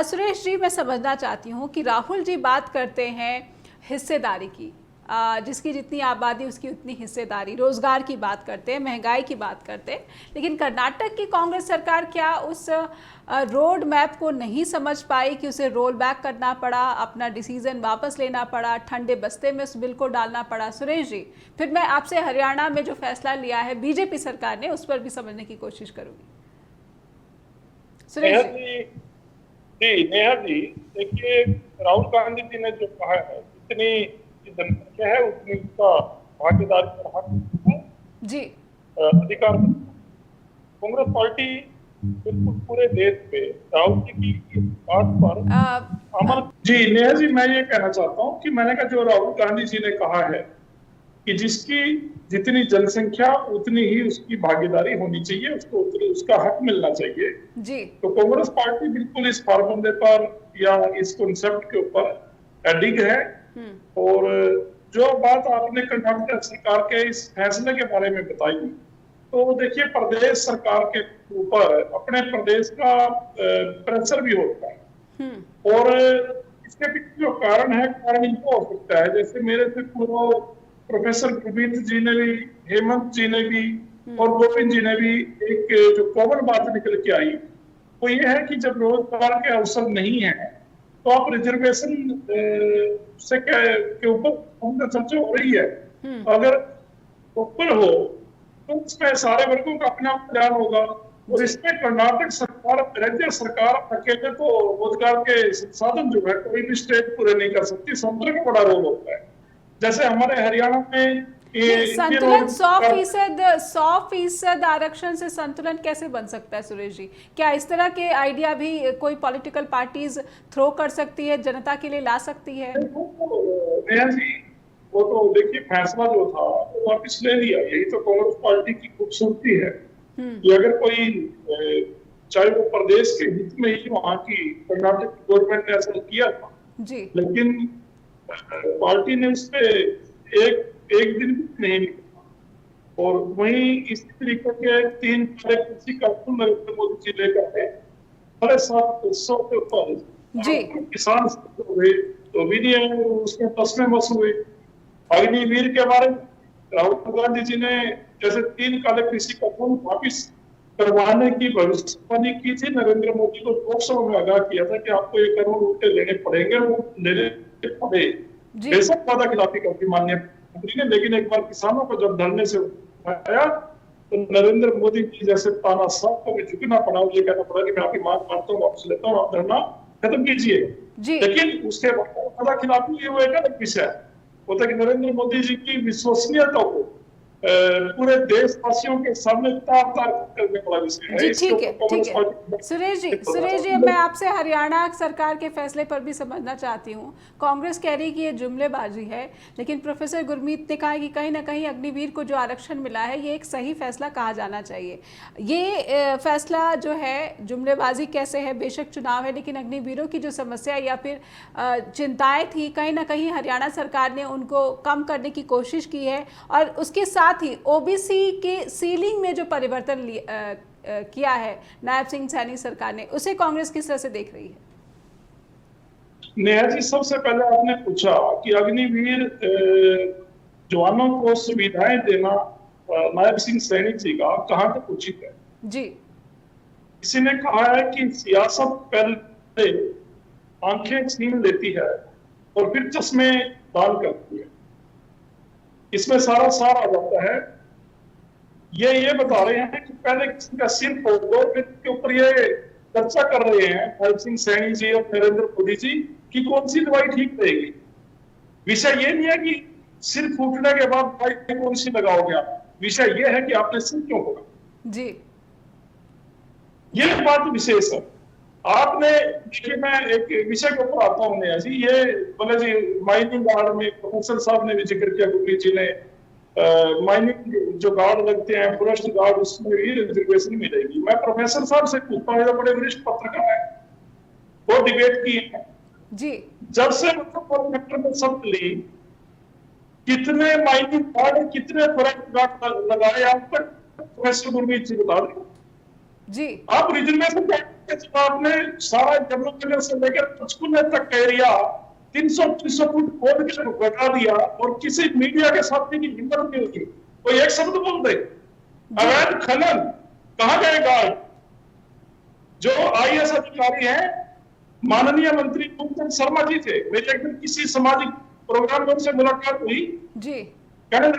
सुरेश जी, मैं समझना चाहती हूँ कि राहुल जी बात करते हैं हिस्सेदारी की, जिसकी जितनी आबादी उसकी उतनी हिस्सेदारी, रोजगार की बात करते हैं, महंगाई की बात करते हैं, लेकिन कर्नाटक की कांग्रेस सरकार क्या उस रोड मैप को नहीं समझ पाई कि उसे रोल बैक करना पड़ा, अपना डिसीजन वापस लेना पड़ा, ठंडे बस्ते में उस बिल को डालना पड़ा? सुरेश जी, फिर मैं आपसे हरियाणा में जो फैसला लिया है बीजेपी सरकार ने, उस पर भी समझने की कोशिश करूंगी। सुरेश जी, नेहा जी, देखिए राहुल गांधी जी ने जो कहा है, जितनी जनसंख्या है उतनी उसका भागीदारी पर हक है जी, अधिकार। कांग्रेस पार्टी बिल्कुल पूरे देश पे राहुल जी की इस बात पर अमल। जी नेहा जी, मैं ये कहना चाहता हूँ कि मैंने कहा जो राहुल गांधी जी ने कहा है कि जिसकी जितनी जनसंख्या उतनी ही उसकी भागीदारी होनी चाहिए, उसको उसका हक मिलना चाहिए जी। तो कांग्रेस पार्टी बिल्कुल इस फॉर्मूले पर या इस कॉन्सेप्ट के ऊपर अडिग है। और जो बात आपने कर्नाटक सरकार के इस फैसले के बारे में बताई, तो देखिए प्रदेश सरकार के ऊपर अपने प्रदेश का प्रेशर भी होता है, और इसके पीछे जो कारण है, कारण इनको हो सकता है, जैसे मेरे से पूर्व प्रोफेसर गुरमीत जी ने भी, हेमंत जी ने भी और गोविंद जी ने भी एक जो कॉमन बात निकल के आई, वो ये है कि जब रोजगार के अवसर नहीं है तो आप रिजर्वेशन से के ऊपर चर्चा हो रही है। अगर ऊपर हो तो उसमें सारे वर्गों का अपना कल्याण होगा, और इसमें कर्नाटक सरकार, राज्य सरकार अकेले तो रोजगार के संसाधन जो है कोई भी स्टेट पूरे नहीं कर सकती, सेंटर का बड़ा रोल होता है। जैसे हमारे हरियाणा में संतुलन 100% आरक्षण से संतुलन कैसे बन सकता है सुरेश जी? क्या इस तरह के आइडिया भी कोई पॉलिटिकल पार्टीज थ्रो कर सकती है, जनता के लिए ला सकती है? वो तो देखिए फैसला जो था वो वापस ले लिया, यही तो कांग्रेस पार्टी की खूबसूरती है कि अगर कोई चाहे वो प्रदेश के हित में ही वहाँ की कर्नाटक गवर्नमेंट ने ऐसा किया था जी, लेकिन पार्टी ने उस पर एक दिन भी नहीं निकला। और वहीं इसी तरीके के 3 कृषि कानून नरेंद्र मोदी जी लेकर के 750 के ऊपर किसान हुए तो भी नहीं, उसमें तस्में बस हुए। अग्निवीर के बारे में राहुल गांधी जी ने जैसे 3 काले कृषि कानून वापिस करवाने की भविष्यवाणी की थी, नरेंद्र मोदी को लोकसभा में आगाह किया था कि आपको ये कानून उठे लेने पड़ेंगे, वो लेने पड़े। बेशक वादा खिलाफी करती माननीय मंत्री ने, लेकिन एक बार किसानों को जब धरने से उठाया तो नरेंद्र मोदी जी जैसे तानाशाह को भी झुकना पड़ा, ये कहना पड़ा कि मैं आपकी मांग मानता हूँ, वापस लेता हूँ, आप धरना खत्म कीजिए। लेकिन उसके बाद वादा खिलाफी ये वो एक अलग विषय होता है कि नरेंद्र मोदी जी की विश्वसनीयता को पूरे देशवासियों के सामने तार तार करने वाला विषय है। जी ठीक है, ठीक है। सुरेश जी मैं आपसे हरियाणा सरकार के फैसले पर भी समझना चाहती हूँ। कांग्रेस कह रही कि ये जुमलेबाजी है, लेकिन प्रोफेसर गुरमीत ने कहा कि कहीं ना कहीं अग्निवीर को जो आरक्षण मिला है ये एक सही फैसला कहा जाना चाहिए। ये फैसला जो है, जुमलेबाजी कैसे है, बेशक चुनाव है, लेकिन अग्निवीरों की जो समस्या या फिर चिंताएं थी, कहीं ना कहीं हरियाणा सरकार ने उनको कम करने की कोशिश की है, और उसके साथ ही ओबीसी के सीलिंग में जो परिवर्तन किया है नायब सिंह सैनी सरकार ने, उसे कांग्रेस किस तरह से देख रही है? नेहा जी, सबसे पहले आपने पूछा कि अग्निवीर जवानों को सुविधाएं देना नायब सिंह सैनी जी का कहां तक उचित है। जी, किसी ने कहा है कि सियासत पहले आंखें छीन लेती है और फिर चश्मे दान करती है। इसमें सारा सार आ जाता है। ये बता रहे हैं कि पहले किसी का सिर फोड़ दो, फिर के ऊपर ये चर्चा कर रहे हैं नायब सिंह सैनी जी और नरेंद्र मोदी जी कि कौन सी दवाई ठीक रहेगी। विषय ये नहीं है कि सिर फूटने के बाद दवाई कौन सी लगाओगे आप, विषय ये है कि आपने सिर क्यों फोड़ा। जी, ये बात विशेष है। आपने देखिए, मैं एक विषय के ऊपर आता हूँ नया जी, ये बोले जी माइनिंग गार्ड में प्रोफेसर साहब ने भी जिक्र किया, गुरमीत जी ने, माइनिंग जो गार्ड लगते हैं, फॉरेस्ट गार्ड, उसमें भी रिजर्वेशन मिलेगी। मैं प्रोफेसर साहब से पूछता हूँ, बड़े वरिष्ठ पत्रकार हैं, वो डिबेट की है जी, जब से मतलब में सब ली, कितने माइनिंग गार्ड, कितने फॉरेस्ट गार्ड लगाए आप तक प्रोफेसर गुरमीत जी बता दें जी। आप रिजर्वेशन जब आपने सारा जम्मू से लेकर पंचकुला तक का एरिया 300 फुट खोद के बता दिया, और किसी मीडिया के साथ की हिम्मत नहीं होगी कोई एक शब्द बोल दे। अवैध खनन कहाँ गए गार्ड? जो आईएएस अधिकारी हैं, माननीय मंत्री कुंदन शर्मा जी थे, मेरी एक दिन किसी सामाजिक प्रोग्राम में उनसे मुलाकात हुई जी, कहने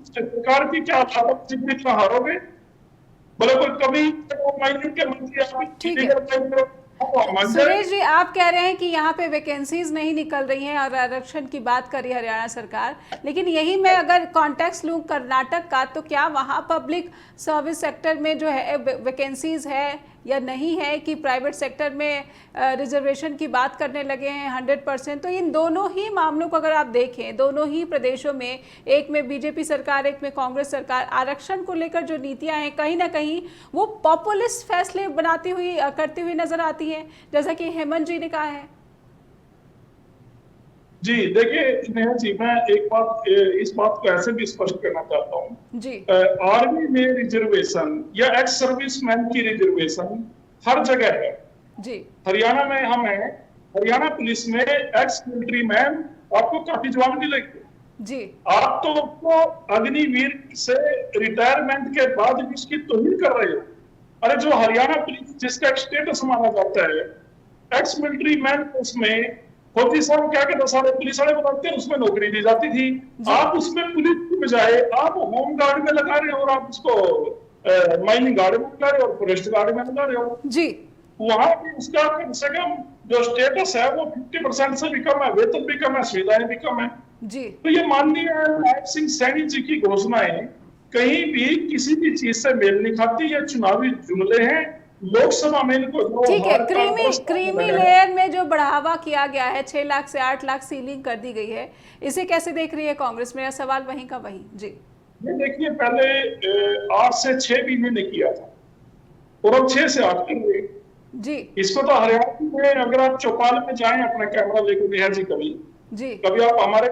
सरकार की क्या हालत, इतना हारोगे, बोले कोई कभी माइनिंग के मंत्री। ठीक है सुरेश जी, आप कह रहे हैं कि यहाँ पे वैकेंसीज नहीं निकल रही हैं और आरक्षण की बात करी हरियाणा सरकार, लेकिन यही मैं अगर कॉन्टेक्स्ट लूँ कर्नाटक का, तो क्या वहाँ पब्लिक सर्विस सेक्टर में जो है वैकेंसीज है या नहीं है, कि प्राइवेट सेक्टर में रिजर्वेशन की बात करने लगे हैं 100%? तो इन दोनों ही मामलों को अगर आप देखें, दोनों ही प्रदेशों में, एक में बीजेपी सरकार, एक में कांग्रेस सरकार, आरक्षण को लेकर जो नीतियां हैं कहीं ना कहीं वो पॉपुलिस्ट फैसले बनाती हुई करती हुई नजर आती हैं, जैसा कि हेमंत जी ने कहा है। जी देखिए नेहा जी, मैं एक बात, इस बात को ऐसे भी स्पष्ट करना चाहता हूँ जी, आर्मी में रिजर्वेशन या एक्स सर्विसमैन की रिजर्वेशन हर जगह है जी। हरियाणा में हम हैं, हरियाणा पुलिस में एक्स मिलिट्री मैन आपको काफी जवान मिलेंगे जी। आप तो अग्निवीर से रिटायरमेंट के बाद भी उसकी तौहीन कर रहे हो। अरे जो हरियाणा पुलिस जिसका एक स्टेटस माना जाता है, एक्स मिलिट्री मैन उसमें फौजी साहब क्या कहते, सारे पुलिस वाले बनाते हैं, उसमें नौकरी दी जाती थी। आप उसमें पुलिस की बजाय आप होम गार्ड में लगा रहे हो, और आप उसको माइनिंग गार्ड में लगा रहे हो और फॉरेस्ट गार्ड में लगा रहे हो जी। वहां भी उसका कम से कम जो स्टेटस है वो 50% से भी कम है, वेतन भी कम है, सुविधाएं भी कम है जी। तो ये माननीय नायब सिंह सैनी जी की घोषणाएं कहीं भी किसी भी चीज से मेल नहीं खाती। ये चुनावी जुमले हैं, लोकसभा में इनको ठीक है। क्रीमी लेयर में जो बढ़ावा किया गया है, 6 लाख से 8 लाख सीलिंग कर दी गई है, इसे कैसे देख रही है कांग्रेस? मेरा सवाल वहीं का वहीं जी। ये देखिए, पहले 8 से 6 महीने ने किया था और अब 6 से 8 कर रहे जी। इसको तो हरियाणा में अगर आप चौपाल में जाएं अपना कैमरा लेकर नेहा जी, कभी आप हमारे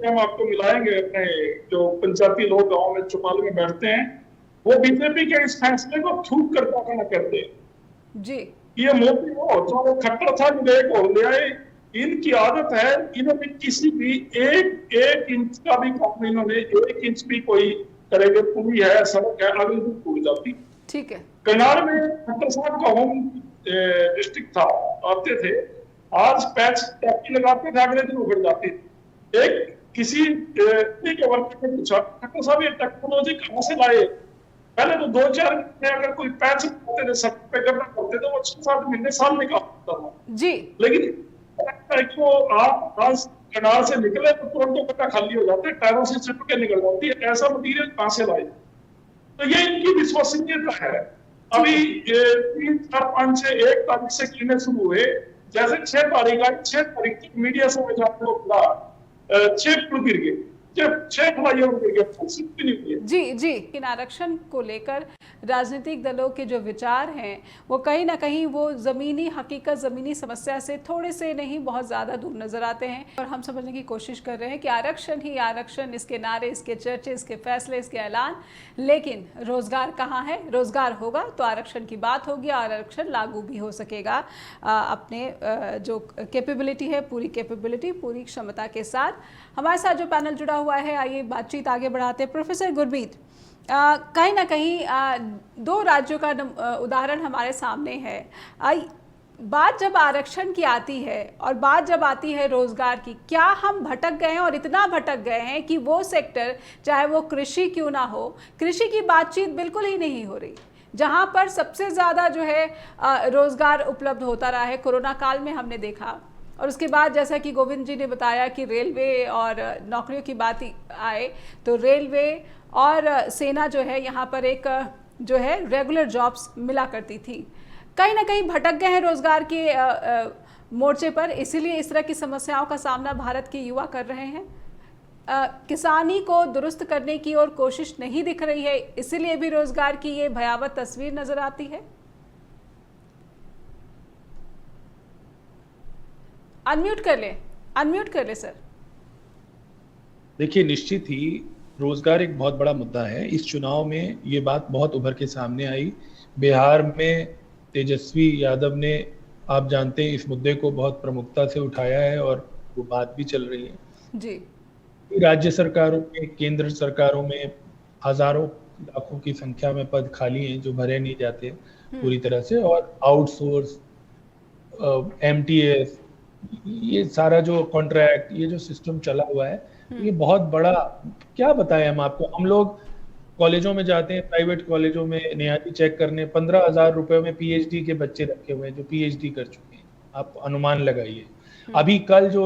हम आपको मिलाएंगे, अपने जो पंचायती लोग गाँव में चौपाल में बैठते हैं, वो बीजेपी के इस फैसले को थूक कर करते जी। ये मोदी हो जो खट्टर था, विधेयक हो ले आए, इनकी आदत है, इन्होंने किसी भी एक इंच का भी काम, इन्होंने 1 इंच भी कोई करेंगे, पुली है, सड़क है, अगले दिन टूट जाती। ठीक है। करनाल में खट्टर साहब का होम डिस्ट्रिक्ट था, आते थे, आज पैच टैपी लगाते थे, अगले दिन उगड़ जाती। एक किसी के वर्कर ने पूछा, खट्टर साहब ये टेक्नोलॉजी कहाँ से लाए? पहले तो 2-4 महीने अगर कोई पैच करते थे, सब पे करना करते थे, वो 6-7 महीने साल निकालता था जी। लेकिन वो आप आज कनाल से निकले तो तुरंत गड्ढा खाली हो जाते, टायरों से चिपक के निकल जाती है। ऐसा मटीरियल कहां से लाए? तो ये इनकी विश्वसनीयता है। अभी 3, 4, 5, 6, 1 तारीख से गिरने शुरू हुए, जैसे 6 तारीख आई, 6 तारीख तक मीडिया से मैं जानते हो 6 फुट गिर गए, 6 फ्लाईओवर गिर गए। जी, इन आरक्षण को लेकर राजनीतिक दलों के जो विचार हैं वो कहीं ना कहीं वो ज़मीनी हकीकत, ज़मीनी समस्या से थोड़े से नहीं बहुत ज़्यादा दूर नज़र आते हैं। और हम समझने की कोशिश कर रहे हैं कि आरक्षण ही आरक्षण, इसके नारे, इसके चर्चे, इसके फैसले, इसके ऐलान, लेकिन रोज़गार कहाँ है? रोज़गार होगा तो आरक्षण की बात होगी, और आरक्षण लागू भी हो सकेगा अपने जो कैपेबिलिटी है, पूरी कैपेबिलिटी, पूरी क्षमता के साथ। हमारे साथ जो पैनल जुड़ा हुआ है, आइए बातचीत आगे बढ़ाते हैं। प्रोफेसर गुरमीत, कहीं ना कहीं 2 राज्यों का उदाहरण हमारे सामने है। बात जब आरक्षण की आती है और बात जब आती है रोजगार की, क्या हम भटक गए हैं? और इतना भटक गए हैं कि वो सेक्टर, चाहे वो कृषि क्यों ना हो, कृषि की बातचीत बिल्कुल ही नहीं हो रही, जहां पर सबसे ज़्यादा जो है रोजगार उपलब्ध होता रहा है। कोरोना काल में हमने देखा, और उसके बाद जैसा कि गोविंद जी ने बताया कि रेलवे और नौकरियों की बात आए तो रेलवे और सेना जो है यहाँ पर एक जो है रेगुलर जॉब्स मिला करती थी। कहीं ना कहीं भटक गए हैं रोजगार के मोर्चे पर, इसीलिए इस तरह की समस्याओं का सामना भारत के युवा कर रहे हैं। किसानी को दुरुस्त करने की और कोशिश नहीं दिख रही है, इसीलिए भी रोजगार की ये भयावह तस्वीर नजर आती है। अनम्यूट कर ले सर। देखिए, निश्चित ही रोजगार एक बहुत बड़ा मुद्दा है। इस चुनाव में ये बात बहुत उभर के सामने आई। बिहार में तेजस्वी यादव ने, आप जानते हैं, इस मुद्दे को बहुत प्रमुखता से उठाया है और वो बात भी चल रही है जी। राज्य सरकारों में, केंद्र सरकारों में हजारों लाखों की संख्या में पद खाली हैं जो भरे नहीं जाते पूरी तरह से, और आउटसोर्स, MTS, ये सारा जो कॉन्ट्रैक्ट, ये जो सिस्टम चला हुआ है, ये बहुत बड़ा, क्या बताएं हम आपको। हम लोग कॉलेजों में जाते हैं, प्राइवेट कॉलेजों में नियाजी चेक करने, 15,000 रुपए में PhD के बच्चे रखे हुए हैं जो PhD कर चुके हैं। आप अनुमान लगाइए। अभी कल जो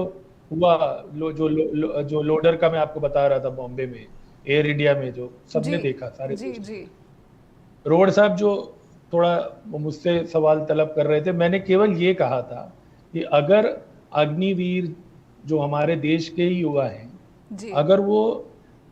हुआ, जो लोडर का मैं आपको बता रहा था बॉम्बे में, एयर इंडिया में, जो सबने देखा, सारे जी। रोड साहब जो थोड़ा मुझसे सवाल तलब कर रहे थे, मैंने केवल ये कहा था कि अगर अग्निवीर जो हमारे देश के ही युवा हैं, अगर वो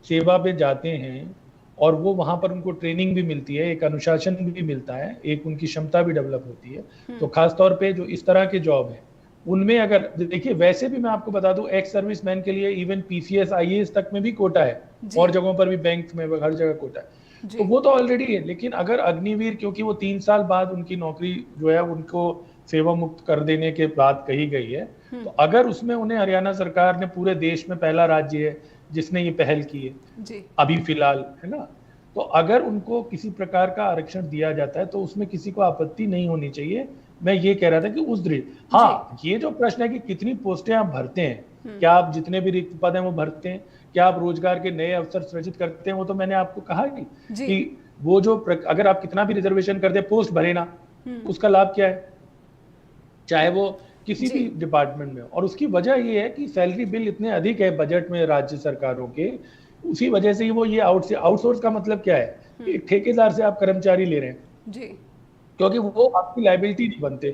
सेवा पे जाते हैं और वो वहां पर उनको ट्रेनिंग भी मिलती है, एक अनुशासन भी मिलता है, एक उनकी क्षमता भी डेवलप होती है, तो खास तौर पे जो इस तरह के जॉब है उनमें, अगर देखिए, वैसे भी मैं आपको बता दूं, एक्स सर्विस मैन के लिए इवन PCS IAS तक में भी कोटा है, और जगहों पर भी, बैंक में, हर जगह कोटा है, तो वो तो ऑलरेडी है। लेकिन अगर अग्निवीर, क्योंकि वो 3 साल बाद उनकी नौकरी जो है उनको सेवा मुक्त कर देने के बात कही गई है, तो अगर उसमें उन्हें, हरियाणा सरकार ने पूरे देश में पहला राज्य है जिसने ये पहल की है अभी फिलहाल, है ना, तो अगर उनको किसी प्रकार का आरक्षण दिया जाता है तो उसमें किसी को आपत्ति नहीं होनी चाहिए। मैं ये कह रहा था कि उस दृष्टि, हाँ, ये जो प्रश्न है कि कितनी पोस्टें आप भरते हैं, क्या आप जितने भी रिक्त पद हैं वो भरते हैं, क्या आप रोजगार के नए अवसर सृजित करते हैं, वो तो मैंने आपको कहा कि वो जो, अगर आप कितना भी रिजर्वेशन करते हैं, पोस्ट भरे ना, उसका लाभ क्या है, चाहे वो किसी भी डिपार्टमेंट में। और उसकी वजह ये है कि सैलरी बिल इतने अधिक है बजट में राज्य सरकारों के, उसी वजह से ही वो ये आउटसोर्स का मतलब क्या है, एक ठेकेदार से आप कर्मचारी ले रहे हैं क्योंकि वो आपकी लायबिलिटी नहीं बनते।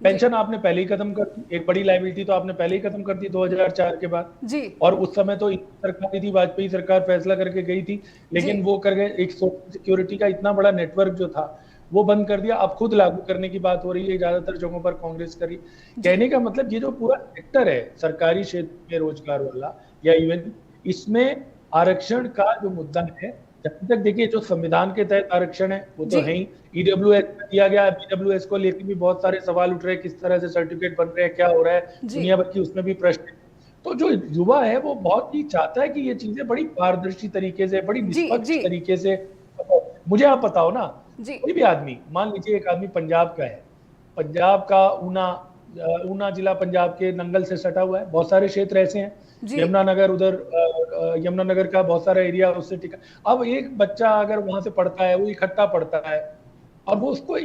पेंशन आपने पहले ही खत्म कर दी, एक बड़ी लायबिलिटी तो आपने पहले ही खत्म कर दी 2004 के बाद जी। और उस समय तो सरकार थी, वाजपेयी सरकार फैसला करके गई थी, लेकिन वो कर गए, एक सोशल सिक्योरिटी का इतना बड़ा नेटवर्क जो था वो बंद कर दिया। अब खुद लागू करने की बात हो रही है, ज्यादातर जगहों पर कांग्रेस करी। कहने का मतलब ये जो पूरा सेक्टर है सरकारी क्षेत्र में रोजगार वाला, या इवन इसमें आरक्षण का जो मुद्दा है, जब तक देखिए जो संविधान के तहत आरक्षण है वो तो है ही, EWS दिया गया, EWS को लेकर भी बहुत सारे सवाल उठ रहे हैं, किस तरह से सर्टिफिकेट बन रहे हैं, क्या हो रहा है, दुनिया भर की उसमें भी प्रश्न है। तो जो युवा है वो बहुत ही चाहता है कि ये चीजें बड़ी पारदर्शी तरीके से, बड़ी निष्पक्ष तरीके से, मुझे आप बताओ ना, कोई भी आदमी, मान लीजिए एक आदमी पंजाब का है, पंजाब का ऊना जिला पंजाब के नंगल से सटा हुआ है, बहुत सारे क्षेत्र ऐसे हैं, यमुनानगर, उधर यमुनानगर का बहुत सारा एरिया उससे टिका। अब एक बच्चा अगर वहां से पढ़ता है, वो इकट्ठा पढ़ता है, और वो उसको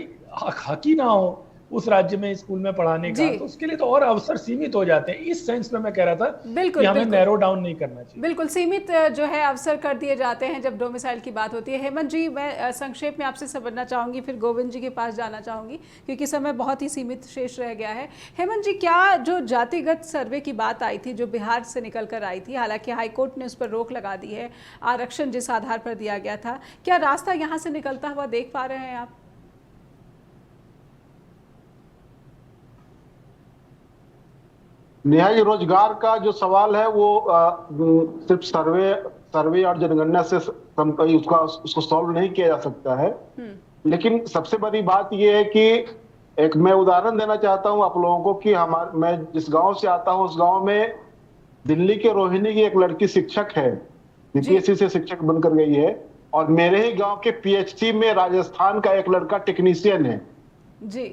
हकी ना हो, उस राज्य में स्कूल में पढ़ाने का, तो उसके लिए तो और अवसर सीमित हो जाते हैं। इस सेंस में मैं कह रहा था कि हमें नैरो डाउन नहीं करना चाहिए। बिल्कुल सीमित जो है अवसर कर दिए जाते हैं जब डोमिसाइल की बात होती है। हेमंत जी, मैं संक्षेप में आपसे समझना चाहूंगी, फिर गोविंद जी के पास जाना चाहूंगी क्योंकि समय बहुत ही सीमित शेष रह गया है। हेमंत जी, क्या जो जातिगत सर्वे की बात आई थी, जो बिहार से निकल कर आई थी, हालांकि हाईकोर्ट ने उस पर रोक लगा दी है, आरक्षण जिस आधार पर दिया गया था, क्या रास्ता यहाँ से निकलता हुआ देख पा रहे हैं आप? नेहा जी, रोजगार का जो सवाल है वो सिर्फ सर्वे और जनगणना से उसको सॉल्व नहीं किया जा सकता है। लेकिन सबसे बड़ी बात ये है कि एक मैं उदाहरण देना चाहता हूं आप लोगों को कि मैं जिस गांव से आता हूं उस गांव में दिल्ली के रोहिणी की एक लड़की शिक्षक है, बीपीएससी से शिक्षक बनकर गई है, और मेरे ही गांव के पीएचडी में राजस्थान का एक लड़का टेक्नीशियन है जी।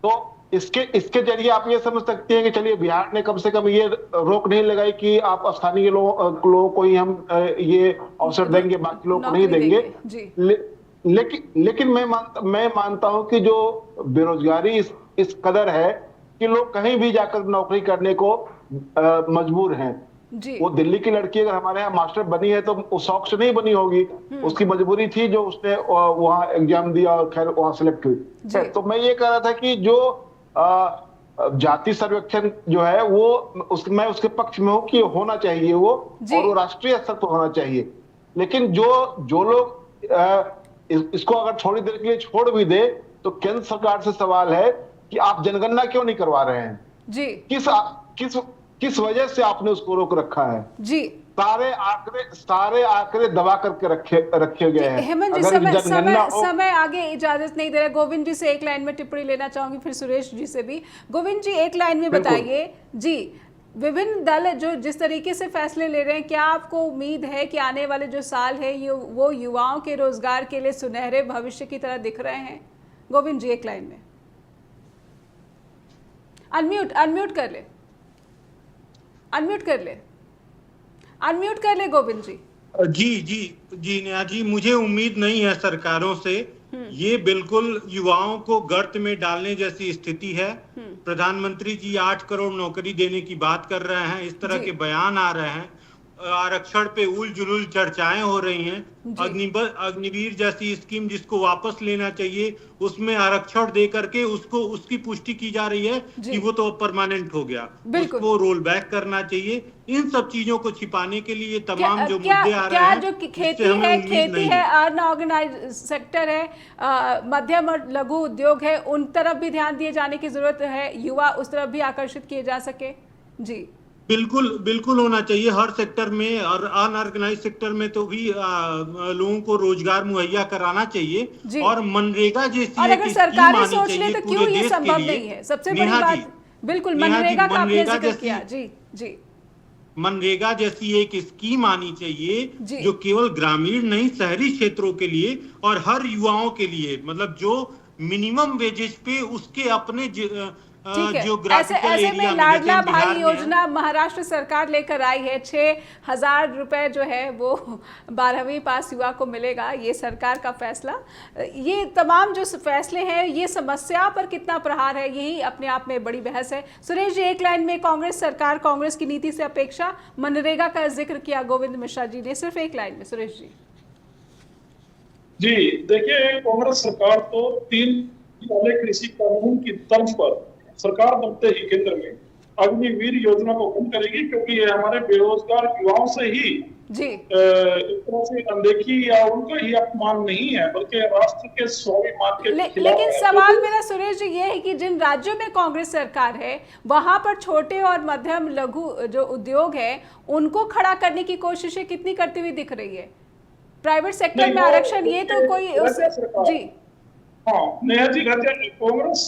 तो इसके जरिए आप ये समझ सकते हैं कि चलिए बिहार ने कम से कम ये रोक नहीं लगाई कि आप स्थानीय लोगों को ही हम ये अवसर देंगे, बाकी लोग को नहीं देंगे। लेकिन मैं मानता हूं कि जो बेरोजगारी इस कदर है कि लोग कहीं भी जाकर नौकरी करने को मजबूर हैं। वो दिल्ली की लड़की अगर हमारे यहाँ मास्टर बनी है तो वो शौक से नहीं बनी होगी, उसकी मजबूरी थी जो उसने वहाँ एग्जाम दिया और खैर वहाँ सिलेक्ट हुई। तो मैं ये कह रहा था कि जो जाति सर्वेक्षण जो है वो मैं उसके पक्ष में हूँ कि होना चाहिए वो, और वो राष्ट्रीय स्तर पर होना चाहिए। लेकिन जो लोग इसको अगर थोड़ी देर के लिए छोड़ भी दे तो केंद्र सरकार से सवाल है कि आप जनगणना क्यों नहीं करवा रहे हैं जी? किस वजह से आपने उसको रोक रखा है जी? सारे आंकड़े दबा करके रखे गए हैं। हेमंत जी, समय आगे इजाजत नहीं दे रहा। गोविंद जी से एक लाइन में टिप्पणी लेना चाहूंगी, फिर सुरेश जी से भी। गोविंद जी, एक लाइन में बताइए जी, विभिन्न दल जो जिस तरीके से फैसले ले रहे हैं, क्या आपको उम्मीद है कि आने वाले जो साल है वो युवाओं के रोजगार के लिए सुनहरे भविष्य की तरह दिख रहे हैं? गोविंद जी, एक लाइन में। अनम्यूट कर ले गोविंद जी। जी नेहा जी, मुझे उम्मीद नहीं है सरकारों से। ये बिल्कुल युवाओं को गर्त में डालने जैसी स्थिति है। प्रधानमंत्री जी 8 करोड़ नौकरी देने की बात कर रहे हैं, इस तरह के बयान आ रहे हैं, आरक्षण पे उल जुलूल चर्चाएं हो रही हैं। अग्निवीर जैसी स्कीम जिसको वापस लेना चाहिए, उसमें आरक्षण दे करके उसकी पुष्टि की जा रही है कि वो तो परमानेंट हो गया, उसको रोल बैक करना चाहिए। इन सब चीजों को छिपाने के लिए तमाम जो मुद्दे आ रहे हैं, जो खेती है अनऑर्गेनाइज्ड सेक्टर है, मध्यम और लघु उद्योग है, उन तरफ भी ध्यान दिए जाने की जरूरत है, युवा उस तरफ भी आकर्षित किए जा सके जी। बिल्कुल होना चाहिए हर सेक्टर में, और अनऑर्गेनाइज सेक्टर में तो भी लोगों को रोजगार मुहैया कराना चाहिए। और मनरेगा जैसी और अगर सरकारें सोच ले तो क्यों ये संभव नहीं है? सबसे बड़ी बात बिल्कुल मनरेगा का आपने जिक्र किया जी। मनरेगा जैसी एक स्कीम आनी चाहिए जो केवल ग्रामीण नहीं, शहरी क्षेत्रों के लिए और हर युवाओं के लिए, मतलब जो मिनिमम वेजेस पे उसके अपने ऐसे में लाडला भाई योजना महाराष्ट्र सरकार लेकर आई है। 6,000 रुपए जो है वो 12वीं पास युवा को मिलेगा, ये सरकार का फैसला। ये तमाम जो फैसले हैं, ये समस्या पर कितना प्रहार है, यही अपने आप में बड़ी बहस है। सुरेश जी, एक लाइन में कांग्रेस सरकार, कांग्रेस की नीति से अपेक्षा, मनरेगा का जिक्र किया गोविंद मिश्रा जी ने, सिर्फ एक लाइन में सुरेश जी। देखिए, कांग्रेस सरकार तो 3 वाले कृषि कानून की तर्ज पर सरकार बनते ही केंद्र में अग्निवीर योजना को बंद करेगी, क्योंकि ये हमारे बेरोजगार युवाओं से ही एक तरह से अनदेखी या उनका ही अपमान नहीं है, बल्कि राष्ट्र के स्वाभिमान के खिलाफ। लेकिन सवाल मेरा सुरेश जी ये है कि जिन राज्यों में कांग्रेस सरकार है वहां पर छोटे और मध्यम लघु जो उद्योग है उनको खड़ा करने की कोशिशें कितनी करती हुई दिख रही है? प्राइवेट सेक्टर में आरक्षण, ये तो कोई जी। हाँ नेहा जी, कांग्रेस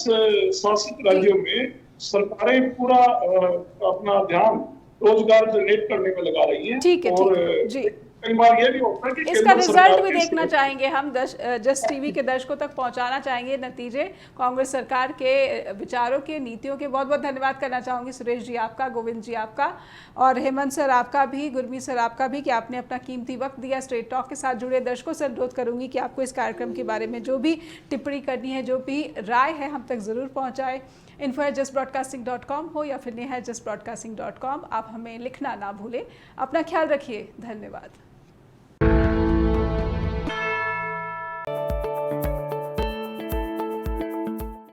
शासित राज्यों में सरकारें पूरा अपना ध्यान रोजगार जनरेट करने में लगा रही हैं। ठीक है जी। कई बार ये भी होता है कि इसका रिजल्ट भी देखना चाहेंगे हम, जस्ट टीवी के दर्शकों तक पहुंचाना चाहेंगे नतीजे कांग्रेस सरकार के विचारों के, नीतियों के। बहुत बहुत धन्यवाद करना चाहूँगी सुरेश जी आपका, गोविंद जी आपका, और हेमंत सर आपका भी, गुरमीत सर आपका भी, कि आपने अपना कीमती वक्त दिया। स्ट्रेट टॉक के साथ जुड़े दर्शकों से अनुरोध करूँगी कि आपको इस कार्यक्रम के बारे में जो भी टिप्पणी करनी है, जो भी राय है, हम तक ज़रूर पहुँचाए। info@justbroadcasting.com हो या फिर neha@justbroadcasting.com, आप हमें लिखना ना भूलें। अपना ख्याल रखिए, धन्यवाद।